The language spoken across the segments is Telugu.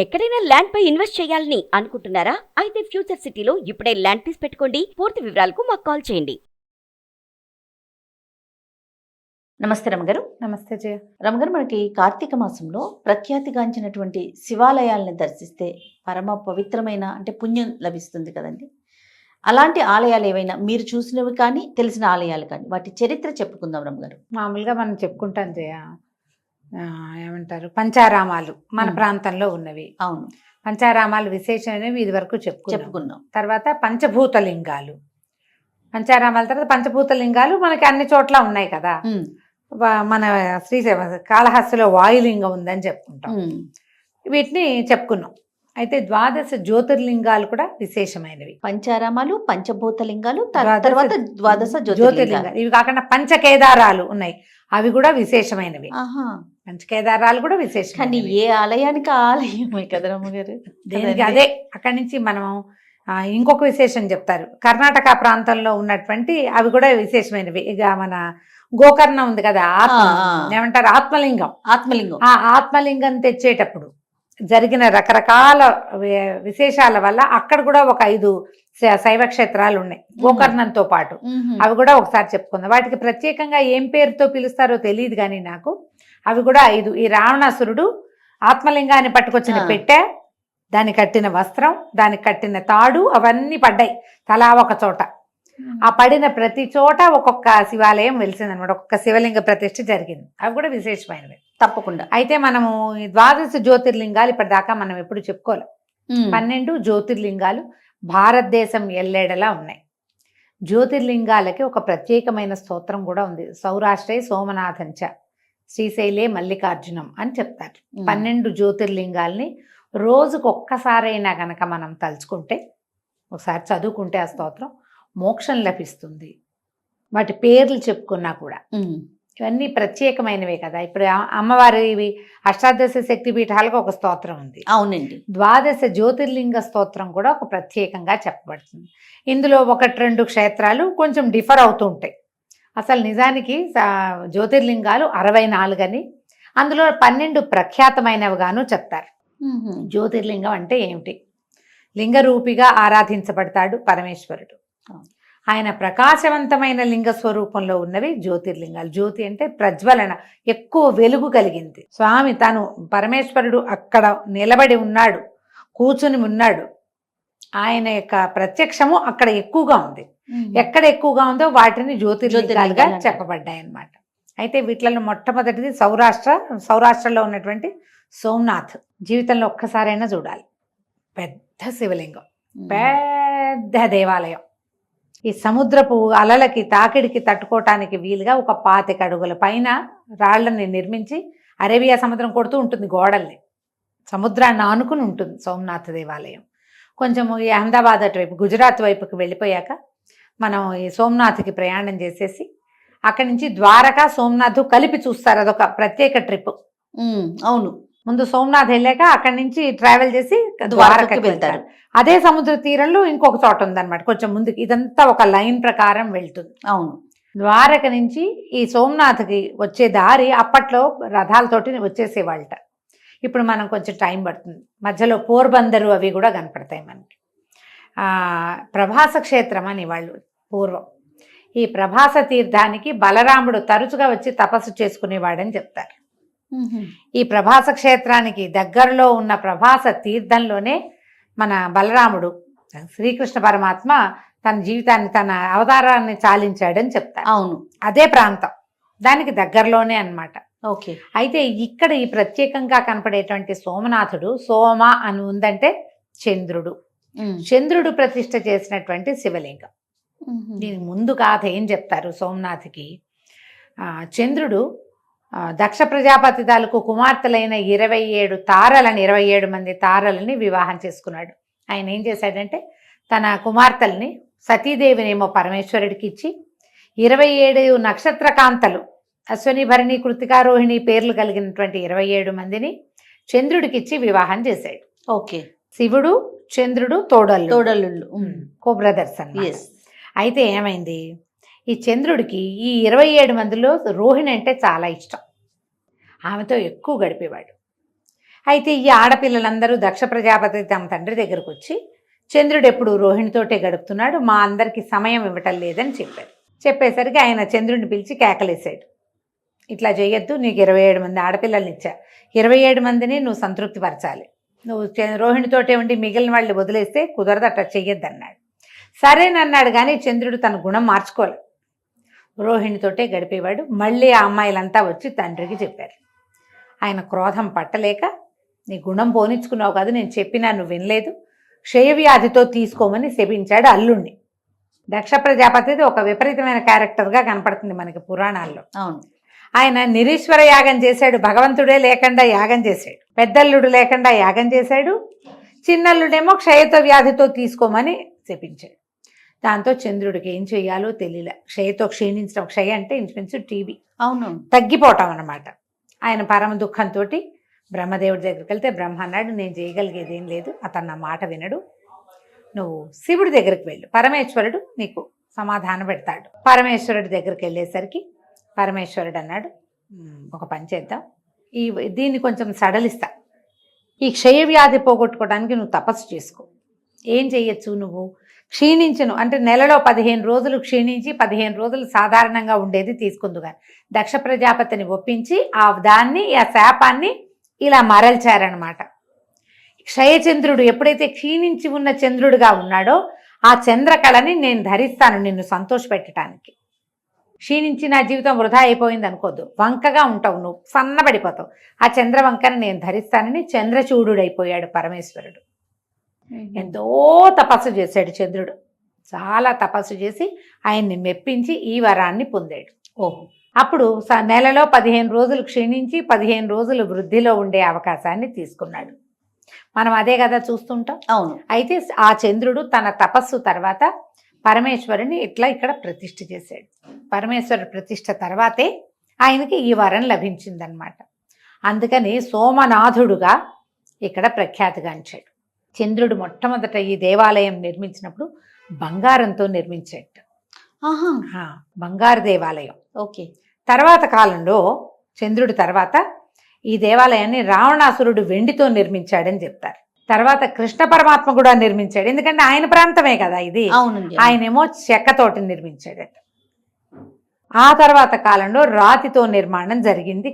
ఎక్కడైనా ల్యాండ్ పై ఇన్వెస్ట్ చేయాలని అనుకుంటున్నారా? అయితే ఫ్యూచర్ సిటీలో ఇప్పుడే ల్యాండ్ పీస్ పెట్టుకోండి. పూర్తి వివరాలకు మాకు కాల్ చేయండి. నమస్తే రమగారు. నమస్తే జయ. రమగారు, మనకి కార్తీక మాసంలో ప్రఖ్యాతిగాంచినటువంటి శివాలయాలను దర్శిస్తే పరమ పవిత్రమైన అంటే పుణ్యం లభిస్తుంది కదండి. అలాంటి ఆలయాలు ఏవైనా మీరు చూసినవి కానీ తెలిసిన ఆలయాలు కానీ వాటి చరిత్ర చెప్పుకుందాం రమగారు. మామూలుగా మనం చెప్పుకుంటాం జయ, ఏమంటారు పంచారామాలు మన ప్రాంతంలో ఉన్నవి. అవును, పంచారామాలు విశేషమైనవి ఇది వరకు చెప్పుకున్నాం. తర్వాత పంచభూత లింగాలు, పంచారామాల తర్వాత పంచభూత లింగాలు మనకి అన్ని చోట్ల ఉన్నాయి కదా. మన కాళహస్తిలో వాయులింగం ఉందని చెప్పుకుంటాం. వీటిని చెప్పుకున్నాం. అయితే ద్వాదశ జ్యోతిర్లింగాలు కూడా విశేషమైనవి. పంచారామాలు, పంచభూత లింగాలు, తర్వాత ద్వాదశ జ్యోతిర్లింగాలు. ఇవి కాకుండా పంచకేదారాలు ఉన్నాయి, అవి కూడా విశేషమైనవి. పంచకేదారాలు కూడా విశేషం. కానీ ఏ ఆలయానికి ఆలయమే కదా రమ్మగారు. దేనికి అదే. అక్కడి నుంచి మనం ఇంకొక విశేషం చెప్తారు. కర్ణాటక ప్రాంతంలో ఉన్నటువంటి అవి కూడా విశేషమైనవి. ఇక మన గోకర్ణ ఉంది కదా, ఏమంటారు ఆత్మలింగం. ఆ ఆత్మలింగం తెచ్చేటప్పుడు జరిగిన రకరకాల విశేషాల వల్ల అక్కడ కూడా ఒక 5 శైవ క్షేత్రాలు ఉన్నాయి గోకర్ణంతో పాటు. అవి కూడా ఒకసారి చెప్పుకుందాం. వాటికి ప్రత్యేకంగా ఏం పేరుతో పిలుస్తారో తెలియదు కానీ నాకు అవి కూడా 5. ఈ రావణాసురుడు ఆత్మలింగాన్ని పట్టుకొచ్చిన పెట్టె, దానికి కట్టిన వస్త్రం, దానికి కట్టిన తాడు అవన్నీ పడ్డాయి తలా ఒక చోట. ఆ పడిన ప్రతి చోట ఒక్కొక్క శివాలయం వెలిసిందనమాట, ఒక్కొక్క శివలింగ ప్రతిష్ఠ జరిగింది. అవి కూడా విశేషమైనవి తప్పకుండా. అయితే మనము ఈ ద్వాదశ జ్యోతిర్లింగాలు ఇప్పటిదాకా మనం ఎప్పుడు చెప్పుకోలేం. 12 జ్యోతిర్లింగాలు భారతదేశం ఎల్లేడలా ఉన్నాయి. జ్యోతిర్లింగాలకి ఒక ప్రత్యేకమైన స్తోత్రం కూడా ఉంది. సౌరాష్ట్రే సోమనాథంచ శ్రీశైలే మల్లికార్జునం అని చెప్తారు. 12 జ్యోతిర్లింగాల్ని రోజుకు ఒక్కసారైనా కనుక మనం తలుచుకుంటే, ఒకసారి చదువుకుంటే ఆ స్తోత్రం మోక్షం లభిస్తుంది. వాటి పేర్లు చెప్పుకున్నా కూడా ఇవన్నీ ప్రత్యేకమైనవే కదా. ఇప్పుడు అమ్మవారి ఇవి అష్టాదశ శక్తి పీఠాలకు ఒక స్తోత్రం ఉంది. అవునండి. ద్వాదశ జ్యోతిర్లింగ స్తోత్రం కూడా ఒక ప్రత్యేకంగా చెప్పబడుతుంది. ఇందులో 1-2 క్షేత్రాలు కొంచెం డిఫర్ అవుతూ ఉంటాయి. అసలు నిజానికి జ్యోతిర్లింగాలు 64 అని, అందులో 12 ప్రఖ్యాతమైనవిగాను చెప్తారు. జ్యోతిర్లింగం అంటే ఏమిటి? లింగరూపిగా ఆరాధించబడతాడు పరమేశ్వరుడు. ఆయన ప్రకాశవంతమైన లింగ స్వరూపంలో ఉన్నవి జ్యోతిర్లింగాలు. జ్యోతి అంటే ప్రజ్వలన, ఎక్కువ వెలుగు కలిగింది. స్వామి తను పరమేశ్వరుడు అక్కడ నిలబడి ఉన్నాడు, కూర్చుని ఉన్నాడు. ఆయన యొక్క ప్రత్యక్షము అక్కడ ఎక్కువగా ఉంది. ఎక్కడ ఎక్కువగా ఉందో వాటిని జ్యోతిర్లింగాలుగా చెప్పబడ్డాయి అన్నమాట. అయితే వీటిలో మొట్టమొదటిది సౌరాష్ట్రలో ఉన్నటువంటి సోమనాథ్. జీవితంలో ఒక్కసారైనా చూడాలి. పెద్ద శివలింగం, పెద్ద దేవాలయం. ఈ సముద్రపు అలలకి తాకిడికి తట్టుకోవటానికి వీలుగా ఒక 25 అడుగుల పైన రాళ్లని నిర్మించి అరేబియా సముద్రం కొడుతూ ఉంటుంది గోడల్ని. సముద్రాన్ని ఆనుకుని ఉంటుంది సోమనాథ దేవాలయం. కొంచెం ఈ అహ్మదాబాద్ అటువైపు గుజరాత్ వైపుకి వెళ్ళిపోయాక మనం ఈ సోమనాథ్కి ప్రయాణం చేసేసి అక్కడి నుంచి ద్వారకా సోమనాథ్ కలిపి చూస్తారు. అదొక ప్రత్యేక ట్రిప్. అవును, ముందు సోమనాథ్ వెళ్ళాక అక్కడి నుంచి ట్రావెల్ చేసి ద్వారకకి వెళ్తారు. అదే సముద్ర తీరంలో ఇంకొక చోట ఉందన్నమాట కొంచెం ముందుకు. ఇదంతా ఒక లైన్ ప్రకారం వెళ్తుంది. అవును. ద్వారక నుంచి ఈ సోమనాథ్కి వచ్చే దారి అప్పట్లో రథాలతోటి వచ్చేసేవాళ్ళట. ఇప్పుడు మనం కొంచెం టైం పడుతుంది. మధ్యలో పోర్బందరు అవి కూడా కనపడతాయి మనకి. ప్రభాస క్షేత్రం అని వాళ్ళు పూర్వం. ఈ ప్రభాస తీర్థానికి బలరాముడు తరచుగా వచ్చి తపస్సు చేసుకునేవాడని చెప్తారు. ఈ ప్రభాస క్షేత్రానికి దగ్గరలో ఉన్న ప్రభాస తీర్థంలోనే మన బలరాముడు శ్రీకృష్ణ పరమాత్మ తన జీవితాన్ని, తన అవతారాన్ని చాలించాడని చెప్తారు. అవును, అదే ప్రాంతం, దానికి దగ్గరలోనే అన్నమాట. ఓకే. అయితే ఇక్కడ ఈ ప్రత్యేకంగా కనపడేటువంటి సోమనాథుడు, సోమ అని ఉందంటే చంద్రుడు. చంద్రుడు ప్రతిష్ఠ చేసినటువంటి శివలింగం. దీనికి ముందు కథ ఏం చెప్తారు సోమనాథ్కి? చంద్రుడు దక్ష ప్రజాపతి తాలూకు కుమార్తెలైన 27 మంది తారలని వివాహం చేసుకున్నాడు. ఆయన ఏం చేశాడంటే తన కుమార్తెల్ని సతీదేవినేమో పరమేశ్వరుడికి ఇచ్చి 27 నక్షత్రకాంతలు అశ్వని భరణి కృతికా రోహిణి పేర్లు కలిగినటువంటి 27 మందిని చంద్రుడికి ఇచ్చి వివాహం చేశాడు. ఓకే. శివుడు చంద్రుడు తోడల్లుళ్ళు, కో బ్రదర్స్ అన్నమాట. అయితే ఏమైంది, ఈ చంద్రుడికి ఈ 27 మందిలో రోహిణి అంటే చాలా ఇష్టం. ఆమెతో ఎక్కువ గడిపేవాడు. అయితే ఈ ఆడపిల్లలందరూ దక్ష ప్రజాపతి తమ తండ్రి దగ్గరకు వచ్చి చంద్రుడు ఎప్పుడు రోహిణితోటే గడుపుతున్నాడు, మా అందరికీ సమయం ఇవ్వటం లేదని చెప్పారు. చెప్పేసరికి ఆయన చంద్రుడిని పిలిచి కేకలేశాడు, ఇట్లా చేయొద్దు, నీకు 27 మంది ఆడపిల్లల్ని ఇచ్చా, 27 మందిని నువ్వు సంతృప్తి పరచాలి, నువ్వు రోహిణితోటే ఉండి మిగిలిన వాళ్ళు వదిలేస్తే కుదరదు, అట్లా చెయ్యొద్దు అన్నాడు. సరేనన్నాడు. కానీ చంద్రుడు తన గుణం మార్చుకోలేదు, రోహిణితోటే గడిపేవాడు. మళ్ళీ ఆ అమ్మాయిలంతా వచ్చి తండ్రికి చెప్పారు. ఆయన క్రోధం పట్టలేక, నీ గుణం పోనిచ్చుకున్నావు కాదు, నేను చెప్పినా నువ్వు వినలేదు, క్షయవ్యాధితో తీసుకోమని శపించాడు అల్లుణ్ణి. దక్ష ప్రజాపతి ఒక విపరీతమైన క్యారెక్టర్గా కనపడుతుంది మనకి పురాణాల్లో. అవును. ఆయన నిరీశ్వర యాగం చేశాడు, భగవంతుడే లేకుండా యాగం చేశాడు, పెద్దల్లుడు లేకుండా యాగం చేశాడు, చిన్నల్లుడేమో క్షయతో వ్యాధితో తీసుకోమని చెప్పించాడు. దాంతో చంద్రుడికి ఏం చేయాలో తెలియలే. క్షయతో క్షీణించడం, క్షయ అంటే ఇంచుమించు టీబీ, అవును, తగ్గిపోవటం అన్నమాట. ఆయన పరమ దుఃఖంతో బ్రహ్మదేవుడి దగ్గరికి వెళ్తే బ్రహ్మ అన్నాడు, నేను చేయగలిగేది ఏం లేదు, అతను నా మాట వినడు, నువ్వు శివుడి దగ్గరికి వెళ్ళు, పరమేశ్వరుడు నీకు సమాధానం పెడతాడు. పరమేశ్వరుడి దగ్గరికి వెళ్ళేసరికి పరమేశ్వరుడు అన్నాడు, ఒక పని చేద్దాం, దీన్ని కొంచెం సడలిస్తా, ఈ క్షయవ్యాధి పోగొట్టుకోవడానికి నువ్వు తపస్సు చేసుకో. ఏం చెయ్యొచ్చు, నువ్వు క్షీణించను అంటే నెలలో 15 రోజులు క్షీణించి 15 రోజులు సాధారణంగా ఉండేది తీసుకుందుగా దక్ష ప్రజాపతిని ఒప్పించి ఆ శాపాన్ని ఇలా మరల్చారనమాట. క్షయచంద్రుడు ఎప్పుడైతే క్షీణించి ఉన్న చంద్రుడిగా ఉన్నాడో ఆ చంద్రకళని నేను ధరిస్తాను నిన్ను సంతోషపెట్టడానికి. క్షీణించి నా జీవితం వృధా అయిపోయింది అనుకోద్దు, వంకగా ఉంటావు, నువ్వు సన్నబడిపోతావు, ఆ చంద్రవంకని నేను ధరిస్తానని చంద్రచూడుడైపోయాడు పరమేశ్వరుడు. ఎంతో తపస్సు చేశాడు చంద్రుడు, చాలా తపస్సు చేసి ఆయన్ని మెప్పించి ఈ వరాన్ని పొందాడు. ఓహో, అప్పుడు నెలలో 15 రోజులు క్షీణించి 15 రోజులు వృద్ధిలో ఉండే అవకాశాన్ని తీసుకున్నాడు. మనం అదే కదా చూస్తుంటాం. అవును. అయితే ఆ చంద్రుడు తన తపస్సు తర్వాత పరమేశ్వరుని ఇక్కడ ప్రతిష్ఠ చేశాడు. పరమేశ్వరుడు ప్రతిష్ఠ తర్వాతే ఆయనకి ఈ వరం లభించిందనమాట. అందుకని సోమనాథుడుగా ఇక్కడ ప్రఖ్యాతిగాంచాడు. చంద్రుడు మొట్టమొదట ఈ దేవాలయం నిర్మించినప్పుడు బంగారంతో నిర్మించాడు. బంగారు దేవాలయం. ఓకే. తర్వాత కాలంలో చంద్రుడి తర్వాత ఈ దేవాలయాన్ని రావణాసురుడు వెండితో నిర్మించాడని చెప్తారు. తర్వాత కృష్ణ పరమాత్మ కూడా నిర్మించాడు, ఎందుకంటే ఆయన ప్రాంతమే కదా ఇది. ఆయనేమో చెక్కతోటి నిర్మించాడట. ఆ తర్వాత కాలంలో రాతితో నిర్మాణం జరిగింది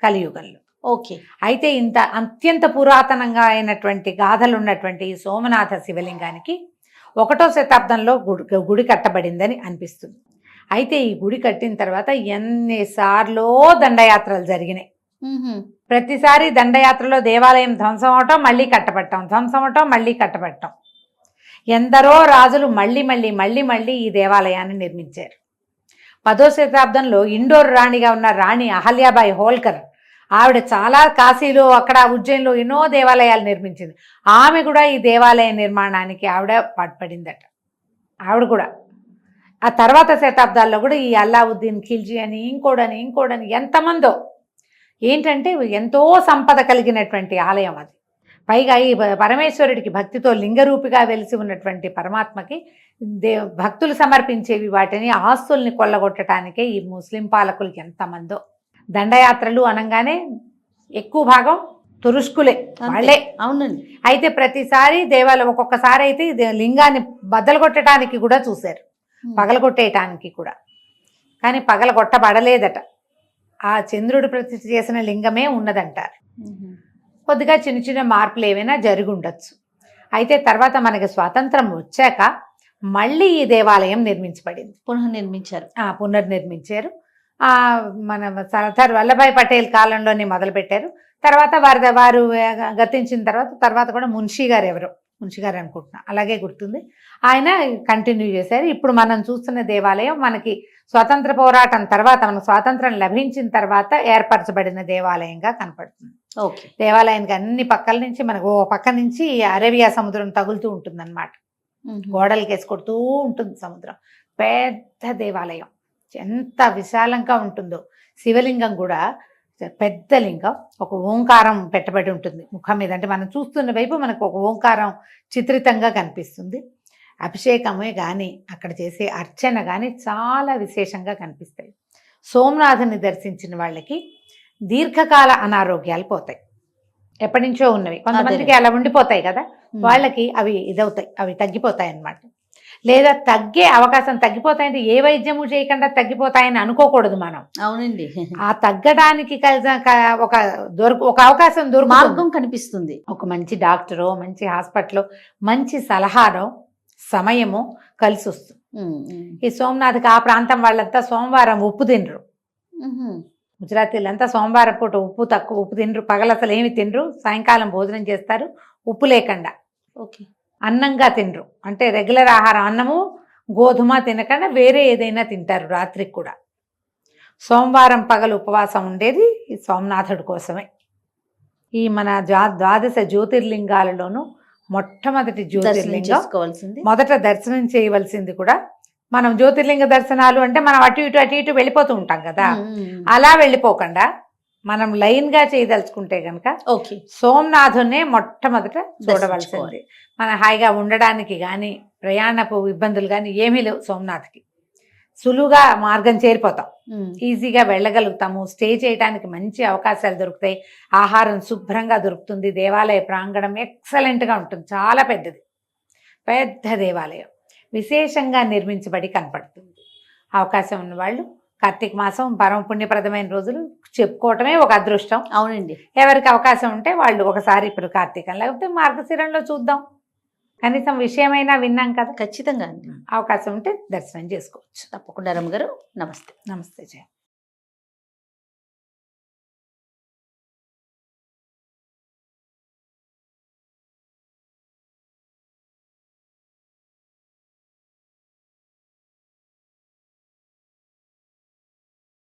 కలియుగంలో. ఓకే. అయితే ఇంత అత్యంత పురాతనంగా అయినటువంటి గాథలు ఉన్నటువంటి ఈ సోమనాథ శివలింగానికి 1వ శతాబ్దంలో గుడి కట్టబడిందని అనిపిస్తుంది. అయితే ఈ గుడి కట్టిన తర్వాత ఎన్నిసార్లో దండయాత్రలు జరిగినాయి. ప్రతిసారి దండయాత్రలో దేవాలయం ధ్వంసం అవటం, మళ్ళీ కట్టబట్టం, ధ్వంసం అవటం, మళ్ళీ కట్టబట్టం. ఎందరో రాజులు మళ్ళీ మళ్ళీ మళ్ళీ మళ్ళీ ఈ దేవాలయాన్ని నిర్మించారు. 10వ శతాబ్దంలో ఇండోర్ రాణిగా ఉన్న రాణి అహల్యాబాయి హోల్కర్, ఆవిడ చాలా కాశీలో అక్కడ ఉజ్జయిన్లో ఎన్నో దేవాలయాలు నిర్మించింది. ఆమె కూడా ఈ దేవాలయ నిర్మాణానికి ఆవిడ పాటుపడిందట. ఆవిడ కూడా ఆ తర్వాత శతాబ్దాల్లో కూడా ఈ అల్లావుద్దీన్ ఖిల్జీ అని ఇంకోడని ఎంతమందో, ఏంటంటే ఎంతో సంపద కలిగినటువంటి ఆలయం అది. పైగా ఈ పరమేశ్వరుడికి భక్తితో లింగరూపిగా వెలిసి ఉన్నటువంటి పరమాత్మకి భక్తులు సమర్పించేవి వాటిని ఆస్తుల్ని కొల్లగొట్టడానికే ఈ ముస్లిం పాలకులకి ఎంతమందో. దండయాత్రలు అనగానే ఎక్కువ భాగం తురుష్కులే, వాళ్ళే. అవునండి. అయితే ప్రతిసారి దేవాలయం ఒక్కొక్కసారి అయితే లింగాన్ని బద్దలుగొట్టడానికి కూడా చూశారు, పగలగొట్టేయటానికి కూడా, కానీ పగలగొట్టబడలేదట. ఆ చంద్రుడు ప్రతిష్ఠ చేసిన లింగమే ఉన్నదంటారు. కొద్దిగా చిన్న చిన్న మార్పులు ఏమైనా జరిగి ఉండొచ్చు. అయితే తర్వాత మనకి స్వాతంత్రం వచ్చాక మళ్ళీ ఈ దేవాలయం నిర్మించబడింది, పునర్నిర్మించారు. మన సర్దార్ వల్లభాయ్ పటేల్ కాలంలోనే మొదలుపెట్టారు. తర్వాత వారు గతించిన తర్వాత కూడా మున్షీ గారు అనుకుంటున్నా, అలాగే గుర్తుంది, ఆయన కంటిన్యూ చేశారు. ఇప్పుడు మనం చూస్తున్న దేవాలయం మనకి స్వాతంత్ర పోరాటం తర్వాత, మనకు స్వాతంత్రం లభించిన తర్వాత ఏర్పరచబడిన దేవాలయంగా కనపడుతుంది. ఓకే. దేవాలయానికి అన్ని పక్కల నుంచి మనకు ఓ పక్క నుంచి అరేబియా సముద్రం తగులుతూ ఉంటుంది అన్నమాట, గోడలకేసి కొడుతూ ఉంటుంది సముద్రం. పెద్ద దేవాలయం, ఎంత విశాలంగా ఉంటుందో. శివలింగం కూడా పెద్ద లింగం, ఒక ఓంకారం పెట్టబడి ఉంటుంది ముఖం మీద. అంటే మనం చూస్తున్న వైపు మనకు ఒక ఓంకారం చిత్రితంగా కనిపిస్తుంది. అభిషేకమే కానీ అక్కడ చేసే అర్చన కానీ చాలా విశేషంగా కనిపిస్తాయి. సోమనాథుని దర్శించిన వాళ్ళకి దీర్ఘకాల అనారోగ్యాలు పోతాయి. ఎప్పటి నుంచో ఉన్నవి, కొంతమందికి అలా ఉండిపోతాయి కదా, వాళ్ళకి అవి ఇదవుతాయి, అవి తగ్గిపోతాయి అన్నమాట. లేదా తగ్గే అవకాశం, తగ్గిపోతాయంటే ఏ వైద్యము చేయకుండా తగ్గిపోతాయని అనుకోకూడదు మనం. అవునండి, ఆ తగ్గడానికి ఒక అవకాశం మార్గం కనిపిస్తుంది. ఒక మంచి డాక్టరో, మంచి హాస్పిటల్, మంచి సలహానో, సమయము కలిసి వస్తుంది. ఈ సోమనాథ్కి ఆ ప్రాంతం వాళ్ళంతా సోమవారం ఉప్పు తినరు. గుజరాతీలంతా సోమవారం పూట ఉప్పు తినరు, పగలు అసలు ఏమి తినరు, సాయంకాలం భోజనం చేస్తారు ఉప్పు లేకుండా. ఓకే, అన్నంగా తినరు, అంటే రెగ్యులర్ ఆహారం అన్నము గోధుమ తినకుండా వేరే ఏదైనా తింటారు రాత్రికి కూడా. సోమవారం పగలు ఉపవాసం ఉండేది ఈ సోమనాథుడి కోసమే. ఈ మన ద్వాదశ జ్యోతిర్లింగాలలోనూ మొట్టమొదటి జ్యోతిర్లింగం, మొదట దర్శనం చేయవలసింది కూడా. మనం జ్యోతిర్లింగ దర్శనాలు అంటే మనం అటు ఇటు వెళ్ళిపోతూ ఉంటాం కదా, అలా వెళ్ళిపోకుండా మనం లైన్ గా చేయదలుచుకుంటే కనుక సోమనాథునే మొట్టమొదట చూడవలసింది. మన హాయిగా ఉండడానికి కానీ ప్రయాణపు ఇబ్బందులు కానీ ఏమీ లేవు. సోమనాథ్కి సులువుగా మార్గం చేరిపోతాం, ఈజీగా వెళ్ళగలుగుతాము, స్టే చేయడానికి మంచి అవకాశాలు దొరుకుతాయి, ఆహారం శుభ్రంగా దొరుకుతుంది, దేవాలయ ప్రాంగణం ఎక్సలెంట్గా ఉంటుంది, చాలా పెద్దది, పెద్ద దేవాలయం విశేషంగా నిర్మించబడి కనపడుతుంది. అవకాశం ఉన్నవాళ్ళు కార్తీక మాసం పరమ పుణ్యప్రదమైన రోజులు చెప్పుకోవటమే ఒక అదృష్టం. అవునండి, ఎవరికి అవకాశం ఉంటే వాళ్ళు ఒకసారి ఇప్పుడు కార్తీకం లేకపోతే మార్గశిరంలో చూద్దాం, కనీసం విషయమైనా విన్నాం కదా. ఖచ్చితంగా అవకాశం ఉంటే దర్శనం చేసుకోవచ్చు. తప్పకుండా రమ్మగారు. నమస్తే. నమస్తే జయ.